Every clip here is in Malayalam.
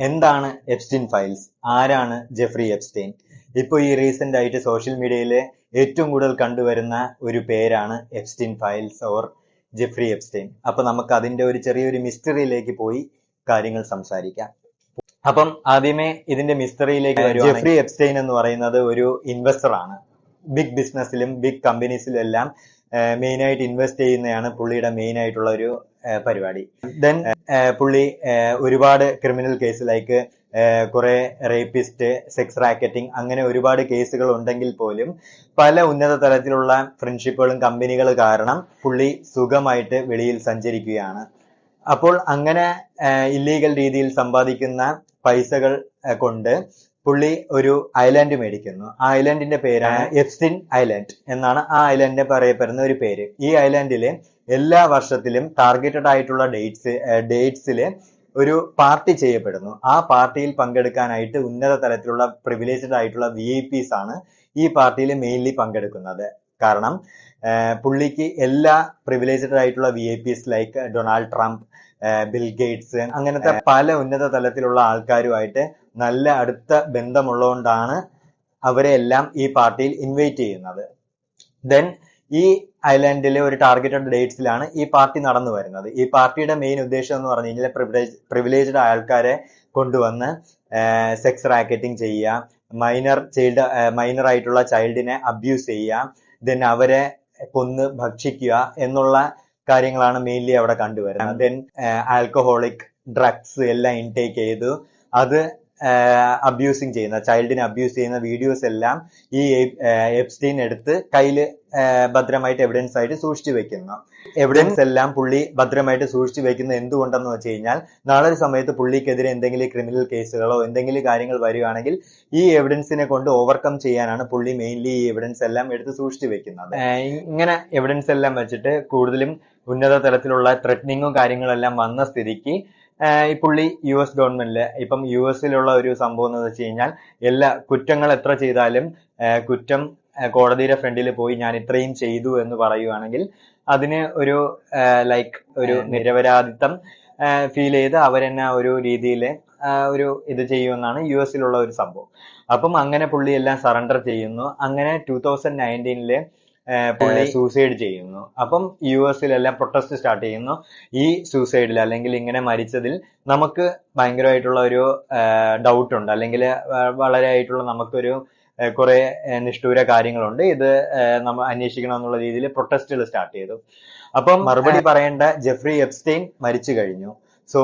എന്താണ് എപ്സ്റ്റീൻ ഫയൽസ്? ആരാണ് ജെഫ്രി എപ്സ്റ്റീൻ? ഇപ്പോൾ ഈ റീസെന്റ് ആയിട്ട് സോഷ്യൽ മീഡിയയിൽ ഏറ്റവും കൂടുതൽ കണ്ടുവരുന്ന ഒരു പേരാണ് Epstein files or Jeffrey Epstein. അപ്പൊ നമുക്ക് അതിന്റെ ഒരു ചെറിയൊരു മിസ്റ്ററിയിലേക്ക് പോയി കാര്യങ്ങൾ സംസാരിക്കാം. അപ്പം ആദ്യമേ ഇതിന്റെ മിസ്റ്ററിയിലേക്ക് വരുവാണെങ്കിൽ, ജെഫ്രി എപ്സ്റ്റീൻ എന്ന് പറയുന്നത് ഒരു ഇൻവെസ്റ്റർ ആണ്. ബിഗ് ബിസിനസ്സിലും ബിഗ് കമ്പനീസിലും എല്ലാം മെയിൻ ആയിട്ട് ഇൻവെസ്റ്റ് ചെയ്യുന്നതാണ് പുള്ളിയുടെ മെയിൻ ആയിട്ടുള്ള ഒരു പരിപാടി. ദെൻ പുള്ളി ഒരുപാട് ക്രിമിനൽ കേസ് ലൈക്ക് കുറെ റേപ്പിസ്റ്റ്, സെക്സ് റാക്കറ്റിംഗ്, അങ്ങനെ ഒരുപാട് കേസുകൾ ഉണ്ടെങ്കിൽ പോലും പല ഉന്നത തലത്തിലുള്ള ഫ്രണ്ട്ഷിപ്പുകളും കമ്പനികൾ കാരണം പുള്ളി സുഖമായിട്ട് വെളിയിൽ സഞ്ചരിക്കുകയാണ്. അപ്പോൾ അങ്ങനെ ഇല്ലീഗൽ രീതിയിൽ സമ്പാദിക്കുന്ന പൈസകൾ കൊണ്ട് പുള്ളി ഒരു ഐലാൻഡ് മേടിക്കുന്നു. ആ ഐലാൻഡിന്റെ പേരാണ് എപ്സ്റ്റീൻ ഐലാൻഡ് എന്നാണ് ആ ഐലാൻഡിനെ പറയപ്പെടുന്ന ഒരു പേര്. ഈ ഐലാൻഡില് എല്ലാ വർഷത്തിലും ടാർഗറ്റഡ് ആയിട്ടുള്ള ഡേറ്റ്സില് ഒരു പാർട്ടി ചെയ്യപ്പെടുന്നു. ആ പാർട്ടിയിൽ പങ്കെടുക്കാനായിട്ട് ഉന്നത തലത്തിലുള്ള പ്രിവിലേജ്ഡ് ആയിട്ടുള്ള VIPs ആണ് ഈ പാർട്ടിയിൽ മെയിൻലി പങ്കെടുക്കുന്നത്. കാരണം പുള്ളിക്ക് എല്ലാ പ്രിവിലേജ്ഡ് ആയിട്ടുള്ള VIPs like Donald Trump, bill Gates, അങ്ങനത്തെ പല ഉന്നത തലത്തിലുള്ള ആൾക്കാരുമായിട്ട് നല്ല അടുത്ത ബന്ധമുള്ളതുകൊണ്ടാണ് അവരെ എല്ലാം ഈ പാർട്ടിയിൽ ഇൻവൈറ്റ് ചെയ്യുന്നത്. ദെൻ ഈ ഐലാൻഡിലെ ഒരു ടാർഗറ്റഡ് ഡേറ്റ്സിലാണ് ഈ പാർട്ടി നടന്നു വരുന്നത്. ഈ പാർട്ടിയുടെ മെയിൻ ഉദ്ദേശം എന്ന് പറഞ്ഞു കഴിഞ്ഞാൽ പ്രിവിലേജ്ഡ് ആൾക്കാരെ കൊണ്ടുവന്ന് സെക്സ് റാക്കറ്റിംഗ് ചെയ്യുക, മൈനർ ആയിട്ടുള്ള ചൈൽഡിനെ അബ്യൂസ് ചെയ്യുക, ദെൻ അവരെ കൊന്ന് ഭക്ഷിക്കുക എന്നുള്ള കാര്യങ്ങളാണ് മെയിൻലി അവിടെ കണ്ടുവരുന്നത്. ദെൻ ആൽക്കഹോളിക് ഡ്രഗ്സ് എല്ലാം ഇൻടേക്ക് ചെയ്തു അത് അബ്യൂസിങ് ചെയ്യുന്ന, ചൈൽഡിനെ അബ്യൂസ് ചെയ്യുന്ന വീഡിയോസ് എല്ലാം ഈ എപ്സ്റ്റീൻ എടുത്ത് കയ്യില് ഭദ്രമായിട്ട് എവിഡൻസ് ആയിട്ട് സൂക്ഷിച്ചു വെക്കുന്നു. എവിഡൻസ് എല്ലാം പുള്ളി ഭദ്രമായിട്ട് സൂക്ഷിച്ചു വെക്കുന്നത് എന്തുകൊണ്ടെന്ന് വെച്ച് കഴിഞ്ഞാൽ നാളെ ഒരു സമയത്ത് പുള്ളിക്കെതിരെ എന്തെങ്കിലും ക്രിമിനൽ കേസുകളോ എന്തെങ്കിലും കാര്യങ്ങൾ വരികയാണെങ്കിൽ ഈ എവിഡൻസിനെ കൊണ്ട് ഓവർകം ചെയ്യാനാണ് പുള്ളി മെയിൻലി ഈ എവിഡൻസ് എല്ലാം എടുത്ത് സൂക്ഷിച്ചു വെക്കുന്നത്. ഇങ്ങനെ എവിഡൻസ് എല്ലാം വെച്ചിട്ട് കൂടുതലും ഉന്നത തലത്തിലുള്ള ത്രെറ്റനിങ്ങും കാര്യങ്ങളെല്ലാം വന്ന സ്ഥിതിക്ക് ഈ പുള്ളി US ഗവൺമെന്റില്, ഇപ്പം US ഒരു സംഭവം എന്ന് വെച്ച് കഴിഞ്ഞാൽ എല്ലാ കുറ്റങ്ങൾ എത്ര ചെയ്താലും കുറ്റം കോടതിയുടെ ഫ്രണ്ടിൽ പോയി ഞാൻ ഇത്രയും ചെയ്തു എന്ന് പറയുകയാണെങ്കിൽ അതിന് ഒരു ഒരു നിരപരാധിത്വം ഫീൽ ചെയ്ത് അവരെന്നെ ഒരു രീതിയിൽ ഒരു ഇത് ചെയ്യുമെന്നാണ് US ഒരു സംഭവം. അപ്പം അങ്ങനെ പുള്ളി എല്ലാം സറണ്ടർ ചെയ്യുന്നു. അങ്ങനെ 2019 പുള്ളി സൂസൈഡ് ചെയ്യുന്നു. അപ്പം US പ്രൊട്ടസ്റ്റ് സ്റ്റാർട്ട് ചെയ്യുന്നു. ഈ സൂസൈഡിൽ അല്ലെങ്കിൽ ഇങ്ങനെ മരിച്ചതിൽ നമുക്ക് ഭയങ്കരമായിട്ടുള്ള ഒരു ഡൗട്ട് ഉണ്ട്, അല്ലെങ്കിൽ വളരെ ആയിട്ടുള്ള നമുക്കൊരു കുറെ നിഷ്ഠൂര കാര്യങ്ങളുണ്ട്, ഇത് നമ്മൾ അന്വേഷിക്കണം എന്നുള്ള രീതിയിൽ പ്രൊട്ടസ്റ്റുകൾ സ്റ്റാർട്ട് ചെയ്തു. അപ്പം മറുപടി പറയേണ്ട ജെഫ്രി എപ്സ്റ്റീൻ മരിച്ചു കഴിഞ്ഞു. സോ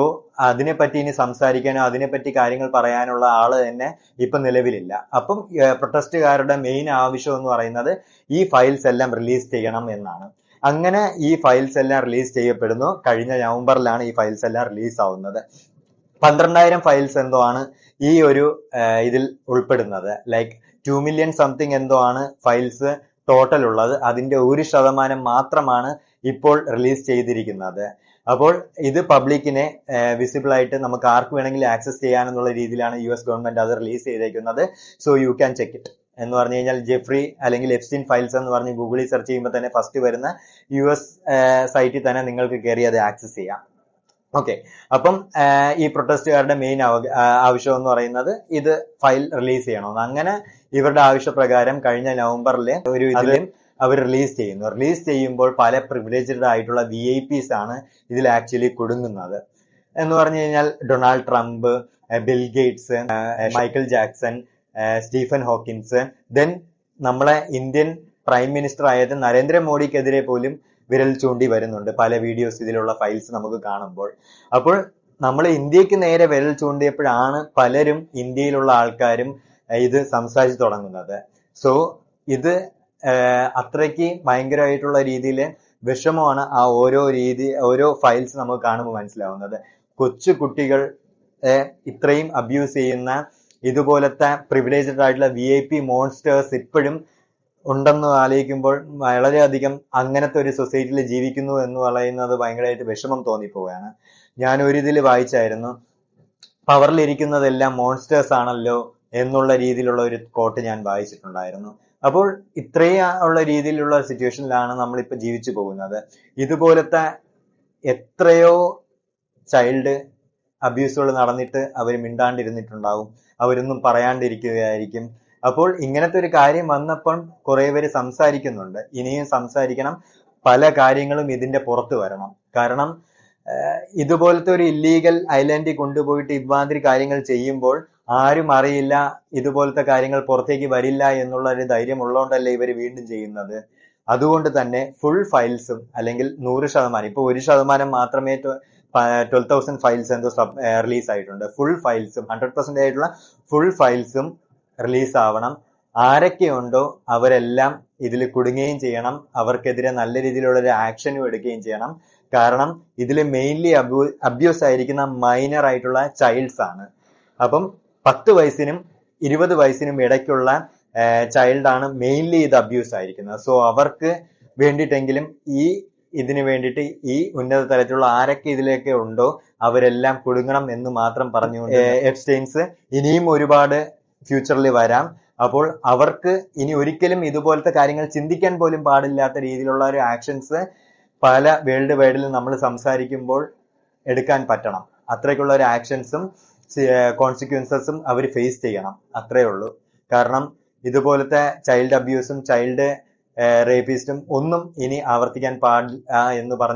അതിനെപ്പറ്റി ഇനി സംസാരിക്കാനോ അതിനെപ്പറ്റി കാര്യങ്ങൾ പറയാനുള്ള ആള് തന്നെ ഇപ്പൊ നിലവിലില്ല. അപ്പം പ്രൊട്ടസ്റ്റുകാരുടെ മെയിൻ ആവശ്യം എന്ന് പറയുന്നത് ഈ ഫയൽസ് എല്ലാം റിലീസ് ചെയ്യണം എന്നാണ്. അങ്ങനെ ഈ ഫയൽസ് എല്ലാം റിലീസ് ചെയ്യപ്പെടുന്നു. കഴിഞ്ഞ നവംബറിലാണ് ഈ ഫയൽസ് എല്ലാം റിലീസ് ആവുന്നത്. 12,000 ഫയൽസ് എന്തോ ആണ് ഈ ഒരു ഇതിൽ ഉൾപ്പെടുന്നത്. ലൈക്ക് 2 മില്യൺ സംതിങ് എന്തോ ആണ് ഫയൽസ് ടോട്ടൽ ഉള്ളത്. അതിന്റെ 1% മാത്രമാണ് ഇപ്പോൾ റിലീസ് ചെയ്തിരിക്കുന്നത്. അപ്പോൾ ഇത് പബ്ലിക്കിനെ വിസിബിൾ ആയിട്ട് നമുക്ക് ആർക്ക് വേണമെങ്കിലും ആക്സസ് ചെയ്യാനെന്നുള്ള രീതിയിലാണ് US ഗവൺമെന്റ് അത് റിലീസ് ചെയ്തേക്കുന്നത്. So you can check it എന്ന് പറഞ്ഞു കഴിഞ്ഞാൽ ജെഫ്രി അല്ലെങ്കിൽ എപ്സ്റ്റീൻ ഫയൽസ് എന്ന് പറഞ്ഞ് ഗൂഗിളിൽ സെർച്ച് ചെയ്യുമ്പോൾ തന്നെ ഫസ്റ്റ് വരുന്ന US സൈറ്റിൽ തന്നെ നിങ്ങൾക്ക് കയറി അത് ആക്സസ് ചെയ്യാം. ഓക്കെ, അപ്പം ഈ പ്രൊട്ടസ്റ്റുകാരുടെ മെയിൻ ആവശ്യം എന്ന് പറയുന്നത് ഇത് ഫയൽ റിലീസ് ചെയ്യണമെന്ന്. അങ്ങനെ ഇവരുടെ ആവശ്യപ്രകാരം കഴിഞ്ഞ നവംബറിൽ ഒരു ഇതിലും അവർ റിലീസ് ചെയ്യുന്നു. റിലീസ് ചെയ്യുമ്പോൾ പല പ്രിവിലേജ്ഡ് ആയിട്ടുള്ള VIPs ആണ് ഇതിൽ ആക്ച്വലി കുടുങ്ങുന്നത്. എന്ന് പറഞ്ഞു കഴിഞ്ഞാൽ Donald Trump, bill Gates, Michael Jackson, Stephen Hawkins, then നമ്മളെ ഇന്ത്യൻ പ്രൈം മിനിസ്റ്റർ ആയത് നരേന്ദ്രമോദിക്കെതിരെ പോലും വിരൽ ചൂണ്ടി വരുന്നുണ്ട് പല വീഡിയോസ് ഇതിലുള്ള ഫയൽസ് നമുക്ക് കാണുമ്പോൾ. അപ്പോൾ നമ്മൾ ഇന്ത്യക്ക് നേരെ വിരൽ ചൂണ്ടിയപ്പോഴാണ് പലരും ഇന്ത്യയിലുള്ള ആൾക്കാരും ഇത് സംസാരിച്ചു തുടങ്ങുന്നത്. സോ ഇത് അത്രയ്ക്ക് ഭയങ്കരമായിട്ടുള്ള രീതിയിൽ വിഷമമാണ് ആ ഓരോ ഫയൽസ് നമുക്ക് കാണുമ്പോൾ മനസ്സിലാവുന്നത്. കൊച്ചു കുട്ടികൾ ഇത്രയും അബ്യൂസ് ചെയ്യുന്ന ഇതുപോലത്തെ പ്രിവിലേജ്ഡ് ആയിട്ടുള്ള VIP മോൺസ്റ്റേഴ്സ് ഇപ്പോഴും ഉണ്ടെന്ന് ആലോചിക്കുമ്പോൾ വളരെയധികം അങ്ങനത്തെ ഒരു സൊസൈറ്റിയിൽ ജീവിക്കുന്നു എന്ന് പറയുന്നത് ഭയങ്കരമായിട്ട് വിഷമം തോന്നിപ്പോവുകയാണ്. ഞാൻ ഒരു ഇതിൽ വായിച്ചായിരുന്നു, പവറിലിരിക്കുന്നതെല്ലാം മോൺസ്റ്റേഴ്സ് ആണല്ലോ എന്നുള്ള രീതിയിലുള്ള ഒരു കോട്ട് ഞാൻ വായിച്ചിട്ടുണ്ടായിരുന്നു. അപ്പോൾ ഇത്രയും ഉള്ള രീതിയിലുള്ള സിറ്റുവേഷനിലാണ് നമ്മളിപ്പോ ജീവിച്ചു പോകുന്നത്. ഇതുപോലത്തെ എത്രയോ ചൈൽഡ് അബ്യൂസുകൾ നടന്നിട്ട് അവർ മിണ്ടാണ്ടിരുന്നിട്ടുണ്ടാവും, അവരൊന്നും പറയാണ്ടിരിക്കുകയായിരിക്കും. അപ്പോൾ ഇങ്ങനത്തെ ഒരു കാര്യം വന്നപ്പോൾ കുറെ പേര് സംസാരിക്കുന്നുണ്ട്. ഇനിയും സംസാരിക്കണം, പല കാര്യങ്ങളും ഇതിന്റെ പുറത്ത് വരണം. കാരണം ഇതുപോലത്തെ ഒരു ഇല്ലീഗൽ ഐലൻഡിൽ കൊണ്ടുപോയിട്ട് ഇമാതിരി കാര്യങ്ങൾ ചെയ്യുമ്പോൾ ആരും അറിയില്ല, ഇതുപോലത്തെ കാര്യങ്ങൾ പുറത്തേക്ക് വരില്ല എന്നുള്ള ഒരു ധൈര്യം ഉള്ളതുകൊണ്ടല്ലേ ഇവർ വീണ്ടും ചെയ്യുന്നത്. അതുകൊണ്ട് തന്നെ ഫുൾ ഫയൽസും അല്ലെങ്കിൽ 100%, ഇപ്പൊ 1% മാത്രമേ 12,000 ഫയൽസ് എന്തോ റിലീസ് ആയിട്ടുണ്ട്. ഫുൾ ഫയൽസും 100% ആയിട്ടുള്ള ഫുൾ ഫയൽസും റിലീസ് ആവണം. ആരൊക്കെ ഉണ്ടോ അവരെല്ലാം ഇതിൽ കുടുങ്ങുകയും ചെയ്യണം, അവർക്കെതിരെ നല്ല രീതിയിലുള്ള ഒരു ആക്ഷനും എടുക്കുകയും ചെയ്യണം. കാരണം ഇതിൽ മെയിൻലി അബ്യൂസ് ആയിരിക്കുന്ന മൈനർ ആയിട്ടുള്ള ചൈൽഡ്സ് ആണ്. അപ്പം 10 വയസ്സിനും 20 വയസ്സിനും ഇടയ്ക്കുള്ള ചൈൽഡാണ് മെയിൻലി ഇത് അബ്യൂസ് ആയിരിക്കുന്നത്. സോ അവർക്ക് വേണ്ടിയിട്ടെങ്കിലും ഇതിന് വേണ്ടിയിട്ട് ഈ ഉന്നത തലത്തിലുള്ള ആരൊക്കെ ഇതിലൊക്കെ ഉണ്ടോ അവരെല്ലാം കുടുങ്ങണം എന്ന് മാത്രം പറഞ്ഞുകൊണ്ട് എപ്സ്റ്റൈൻസ് ഇനിയും ഒരുപാട് ഫ്യൂച്ചറിൽ വരാം. അപ്പോൾ അവർക്ക് ഇനി ഒരിക്കലും ഇതുപോലത്തെ കാര്യങ്ങൾ ചിന്തിക്കാൻ പോലും പാടില്ലാത്ത രീതിയിലുള്ള ഒരു ആക്ഷൻസ് പല വേൾഡ് വൈഡിൽ നമ്മൾ സംസാരിക്കുമ്പോൾ എടുക്കാൻ പറ്റണം. അത്രയ്ക്കുള്ള ഒരു ആക്ഷൻസും കോൺസിക്വൻസസും അവർ ഫേസ് ചെയ്യണം. അത്രേ ഉള്ളൂ. കാരണം ഇതുപോലത്തെ ചൈൽഡ് അബ്യൂസും ചൈൽഡ് റേപ്പിസ്റ്റും ഒന്നും ഇനി ആവർത്തിക്കാൻ പാടില്ല എന്ന് പറഞ്ഞ്